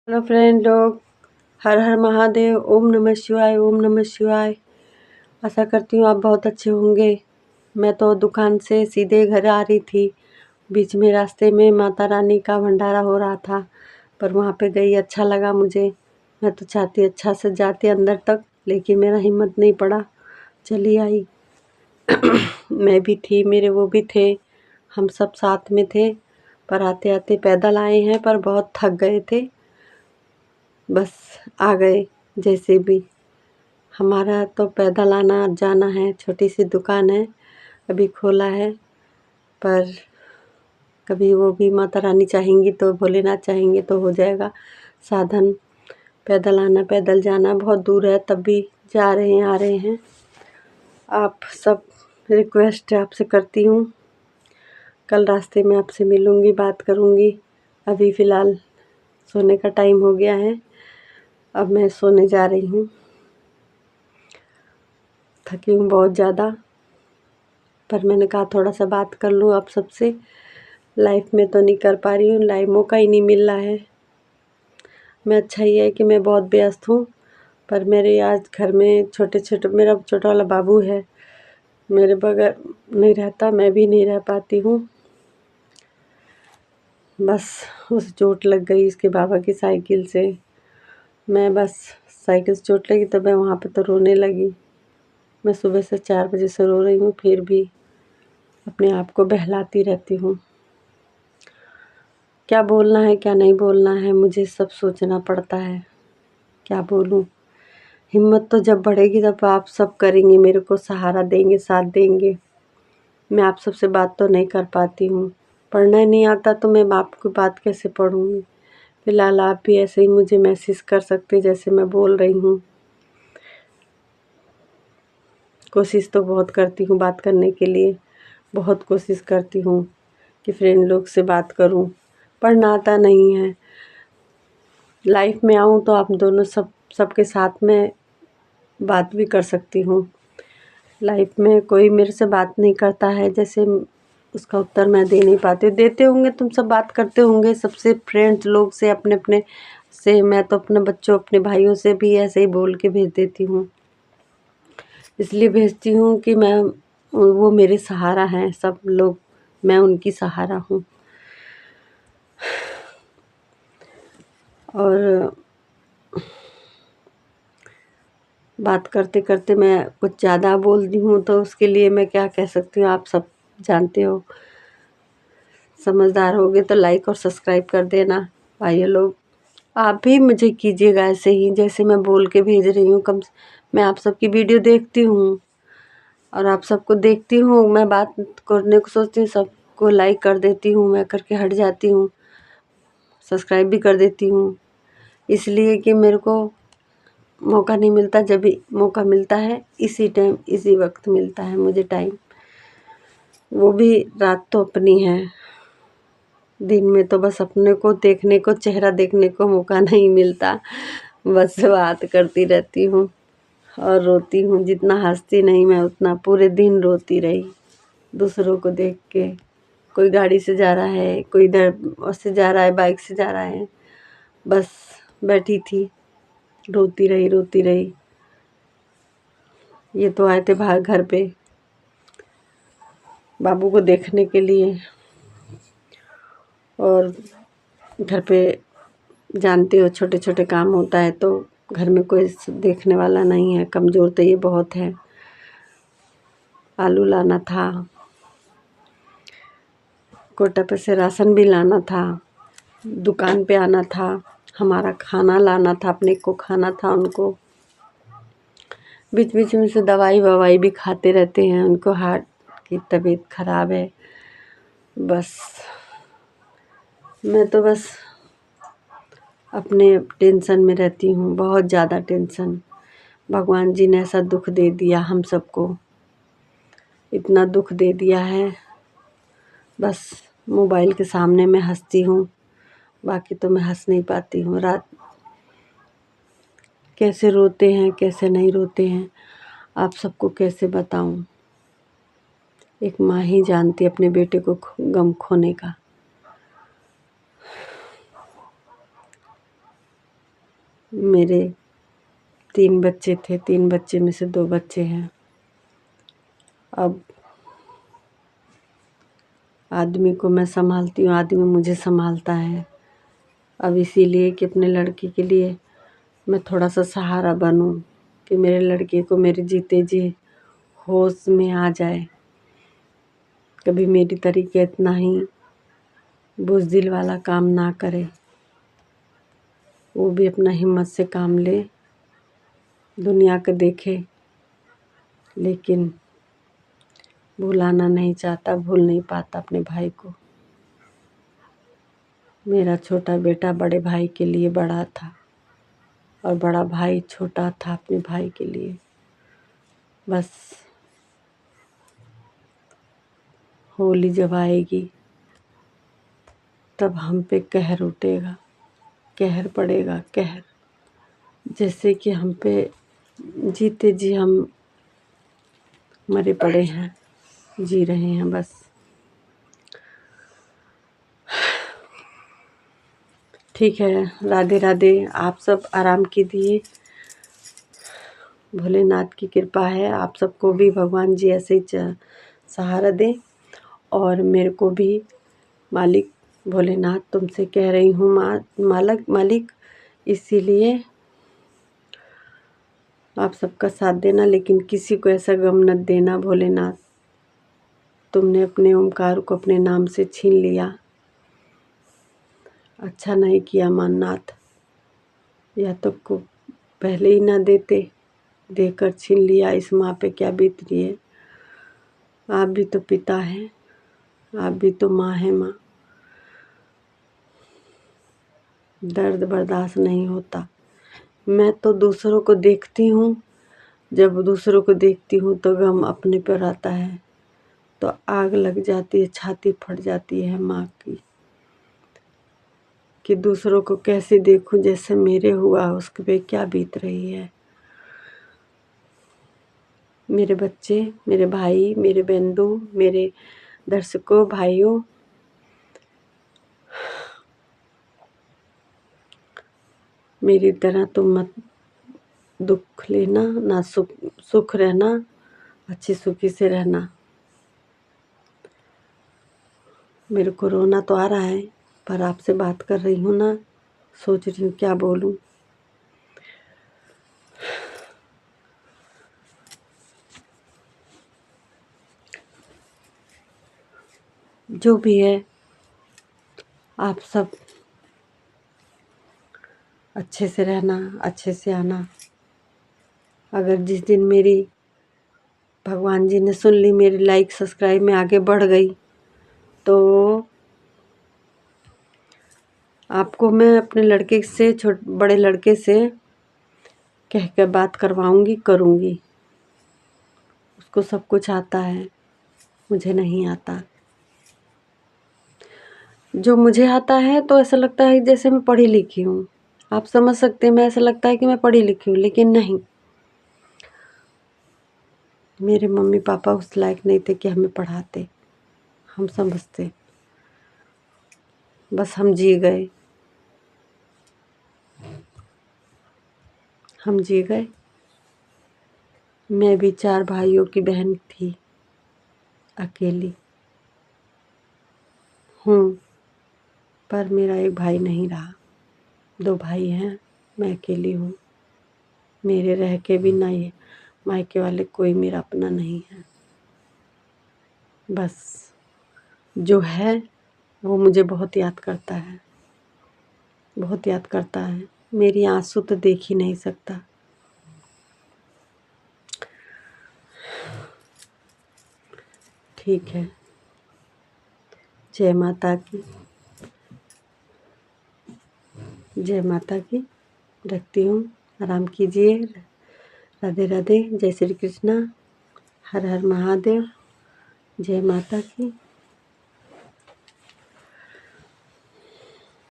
Hello friend लोग, हर हर महादेव। ओम नमः शिवाय, ओम नमः शिवाय। आशा करती हूँ आप बहुत अच्छे होंगे। मैं तो दुकान से सीधे घर आ रही थी। बीच में रास्ते में माता रानी का भंडारा हो रहा था, पर वहाँ पे गई, अच्छा लगा मुझे। मैं तो चाहती अच्छा से जाती अंदर तक, लेकिन मेरा हिम्मत नहीं पड़ा, चली आई। मैं भी थी, मेरे वो भी थे, हम सब साथ में थे। पर आते आते पैदल आए हैं, पर बहुत थक गए थे। बस आ गए जैसे भी। हमारा तो पैदल आना जाना है। छोटी सी दुकान है, अभी खोला है, पर कभी वो भी माता रानी चाहेंगी तो, भोलेनाथ चाहेंगे तो हो जाएगा साधन। पैदल आना पैदल जाना बहुत दूर है, तब भी जा रहे हैं, आ रहे हैं। आप सब रिक्वेस्ट आपसे करती हूँ, कल रास्ते में आपसे मिलूँगी, बात करूँगी। अभी फ़िलहाल सोने का टाइम हो गया है, अब मैं सोने जा रही हूँ। थकी हूँ बहुत ज़्यादा, पर मैंने कहा थोड़ा सा बात कर लूँ आप सबसे। लाइफ में तो नहीं कर पा रही हूँ, लाइफ मौका ही नहीं मिल रहा है। मैं अच्छा ही है कि मैं बहुत व्यस्त हूँ, पर मेरे आज घर में मेरा छोटा वाला बाबू है, मेरे बगैर नहीं रहता, मैं भी नहीं रह पाती हूँ। बस उस चोट लग गई इसके बाबा की साइकिल से। मैं बस साइकिल से चोट लगी तो मैं वहाँ पे तो रोने लगी। मैं सुबह से 4 बजे से रो रही हूँ, फिर भी अपने आप को बहलाती रहती हूँ। क्या बोलना है क्या नहीं बोलना है, मुझे सब सोचना पड़ता है। क्या बोलूँ। हिम्मत तो जब बढ़ेगी तब आप सब करेंगे, मेरे को सहारा देंगे, साथ देंगे। मैं आप सबसे बात तो नहीं कर पाती हूँ, पढ़ना ही नहीं आता तो मैं आपकी बात कैसे पढ़ूँगी। फ़िलहाल आप भी ऐसे ही मुझे मैसेज कर सकते जैसे मैं बोल रही हूँ। कोशिश तो बहुत करती हूँ बात करने के लिए, बहुत कोशिश करती हूँ कि फ्रेंड लोग से बात करूँ, पढ़ना आता नहीं है। लाइफ में आऊँ तो आप दोनों सबके साथ में बात भी कर सकती हूँ। लाइफ में कोई मेरे से बात नहीं करता है, जैसे उसका उत्तर मैं दे नहीं पाती। देते होंगे, तुम सब बात करते होंगे सबसे, फ्रेंड्स लोग से, अपने अपने से। मैं तो अपने बच्चों, अपने भाइयों से भी ऐसे ही बोल के भेज देती हूँ। इसलिए भेजती हूँ कि वो मेरे सहारा हैं सब लोग, मैं उनकी सहारा हूँ। और बात करते करते मैं कुछ ज़्यादा बोल दी हूँ, तो उसके लिए मैं क्या कह सकती हूँ, आप सब जानते हो। समझदार होगे तो लाइक और सब्सक्राइब कर देना भाइयों लोग। आप भी मुझे कीजिएगा ऐसे ही, जैसे मैं बोल के भेज रही हूँ। मैं आप सबकी वीडियो देखती हूँ और आप सबको देखती हूँ। मैं बात करने को सोचती हूँ, सबको लाइक कर देती हूँ, मैं करके हट जाती हूँ, सब्सक्राइब भी कर देती हूँ। इसलिए कि मेरे को मौका नहीं मिलता, जब भी मौका मिलता है इसी टाइम, इसी वक्त मिलता है मुझे टाइम। वो भी रात तो अपनी है, दिन में तो बस अपने को देखने को, चेहरा देखने को मौका नहीं मिलता। बस बात करती रहती हूँ और रोती हूँ। जितना हंसती नहीं मैं, उतना पूरे दिन रोती रही दूसरों को देख के। कोई गाड़ी से जा रहा है, कोई इधर से जा रहा है, बाइक से जा रहा है, बस बैठी थी, रोती रही रोती रही। ये तो आए थे बाहर घर पे बाबू को देखने के लिए, और घर पे जानते हो छोटे छोटे काम होता है तो घर में कोई देखने वाला नहीं है। कमज़ोर तो ये बहुत है। आलू लाना था, कोटा पे से राशन भी लाना था, दुकान पे आना था, हमारा खाना लाना था, अपने को खाना था उनको। बीच बीच में से दवाई ववाई भी खाते रहते हैं, उनको हार्ट की तबीयत ख़राब है। बस मैं तो बस अपने टेंशन में रहती हूँ, बहुत ज़्यादा टेंशन। भगवान जी ने ऐसा दुख दे दिया हम सबको, इतना दुख दे दिया है। बस मोबाइल के सामने मैं हंसती हूँ, बाकी तो मैं हंस नहीं पाती हूँ। रात कैसे रोते हैं, कैसे नहीं रोते हैं, आप सबको कैसे बताऊँ। एक माँ ही जानती अपने बेटे को गम खोने का। मेरे 3 बच्चे थे, 3 बच्चे में से 2 बच्चे हैं। अब आदमी को मैं संभालती हूँ, आदमी मुझे संभालता है। अब इसीलिए कि अपने लड़के के लिए मैं थोड़ा सा सहारा बनूँ, कि मेरे लड़के को मेरे जीते जी होश में आ जाए, कभी मेरी तरीके इतना ही बुज़दिल वाला काम ना करे, वो भी अपना हिम्मत से काम ले, दुनिया को देखे, लेकिन भुलाना नहीं चाहता, भूल नहीं पाता अपने भाई को। मेरा छोटा बेटा बड़े भाई के लिए बड़ा था और बड़ा भाई छोटा था अपने भाई के लिए। बस होली जब आएगी तब हम पे कहर उठेगा, कहर पड़ेगा, कहर। जैसे कि हम पे जीते जी हम मरे पड़े हैं, जी रहे हैं बस। ठीक है, राधे राधे। आप सब आराम कीजिए, भोलेनाथ की कृपा है, आप सबको भी भगवान जी ऐसे ही सहारा दें। और मेरे को भी मालिक भोलेनाथ तुमसे कह रही हूँ मालिक, इसीलिए आप सबका साथ देना, लेकिन किसी को ऐसा गम न देना भोलेनाथ। तुमने अपने ओमकार को अपने नाम से छीन लिया, अच्छा नहीं किया माननाथ। या तो को पहले ही ना देते, देकर छीन लिया। इस माँ पे क्या बीत रही है। आप भी तो पिता हैं, आप भी तो माँ हैं। माँ, दर्द बर्दाश्त नहीं होता। मैं तो दूसरों को देखती हूँ, जब दूसरों को देखती हूँ तो गम अपने पर आता है, तो आग लग जाती है, छाती फट जाती है माँ की, कि दूसरों को कैसे देखूं जैसे मेरे हुआ, उसके पे क्या बीत रही है। मेरे बच्चे, मेरे भाई, मेरे बंधु, मेरे दर्शकों, भाइयों, मेरी तरह तुम मत दुख लेना, ना सुख रहना, अच्छी सुखी से रहना। मेरे को रोना तो आ रहा है, पर आपसे बात कर रही हूँ ना, सोच रही हूँ क्या बोलूँ। जो भी है, आप सब अच्छे से रहना, अच्छे से आना। अगर जिस दिन मेरी भगवान जी ने सुन ली, मेरी लाइक सब्सक्राइब में आगे बढ़ गई, तो आपको मैं अपने लड़के से, बड़े लड़के से कह कर बात करवाऊंगी, करूंगी। उसको सब कुछ आता है, मुझे नहीं आता। जो मुझे आता है तो ऐसा लगता है जैसे मैं पढ़ी लिखी हूँ। आप समझ सकते हैं, मैं ऐसा लगता है कि मैं पढ़ी लिखी हूँ, लेकिन नहीं। मेरे मम्मी पापा उस लायक नहीं थे कि हमें पढ़ाते, हम समझते। बस हम जी गए, हम जी गए। मैं भी 4 भाइयों की बहन थी, अकेली हूँ, पर मेरा एक भाई नहीं रहा। 2 भाई हैं, मैं अकेली हूँ। मेरे रह के भी नहीं, मायके वाले कोई मेरा अपना नहीं है। बस जो है वो मुझे बहुत याद करता है, बहुत याद करता है। मेरी आंसू तो देख ही नहीं सकता। ठीक है, जय माता की, जय माता की। रखती हूँ, आराम कीजिए। राधे राधे, जय श्री कृष्णा, हर हर महादेव, जय माता की।